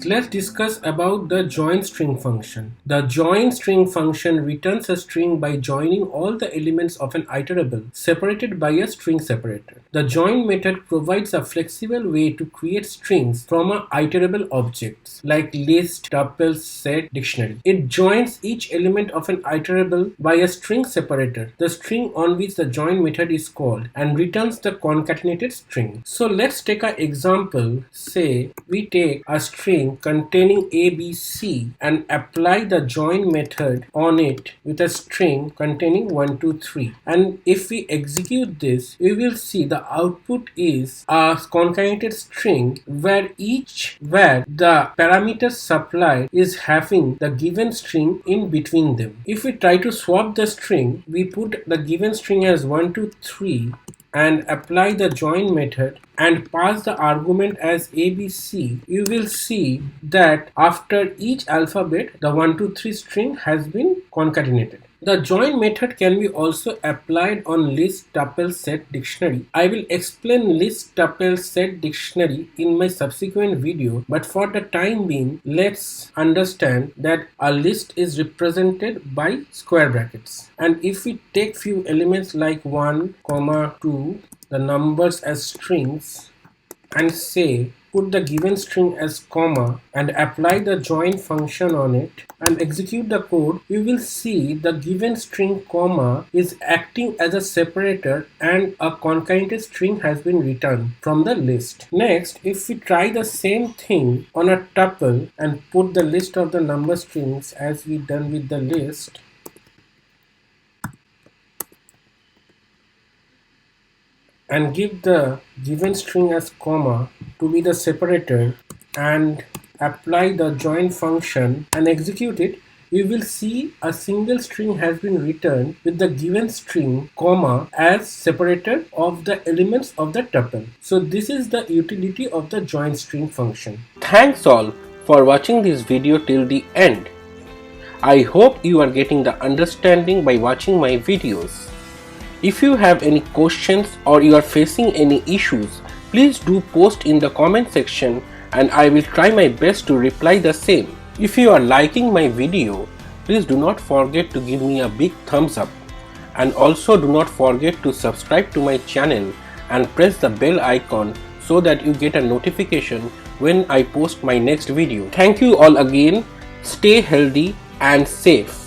let's discuss about the join string function. The join string function returns a string by joining all the elements of an iterable separated by a string separator. The join method provides a flexible way to create strings from a iterable objects like list, tuple, set, dictionary. It joins each element of an iterable by a string separator, the string on which the join method is called, and returns the concatenated string. So let's take an example. Say we take a string containing ABC and apply the join method on it with a string containing 1, 2, 3. And if we execute this, we will see the output is a concatenated string where the parameter supplied is having the given string in between them. If we try to swap the string, we put the given string as 1, 2, 3 and apply the join method and pass the argument as ABC, you will see that after each alphabet, the 1, 2, 3 string has been concatenated. The join method can be also applied on list, tuple, set, dictionary. I will explain list, tuple, set, dictionary in my subsequent video, but for the time being, let's understand that a list is represented by square brackets. And if we take few elements like 1, 2, the numbers as strings, and say put the given string as comma and apply the join function on it and execute the code, you will see the given string comma is acting as a separator and a concatenated string has been returned from the list. Next, if we try the same thing on a tuple and put the list of the number strings as we done with the list, and give the given string as comma to be the separator and apply the join function and execute it, you will see a single string has been returned with the given string comma as separator of the elements of the tuple. So this is the utility of the join string function. Thanks all for watching this video till the end. I hope you are getting the understanding by watching my videos. If you have any questions or you are facing any issues, please do post in the comment section and I will try my best to reply the same. If you are liking my video, please do not forget to give me a big thumbs up, and also do not forget to subscribe to my channel and press the bell icon so that you get a notification when I post my next video. Thank you all again. Stay healthy and safe.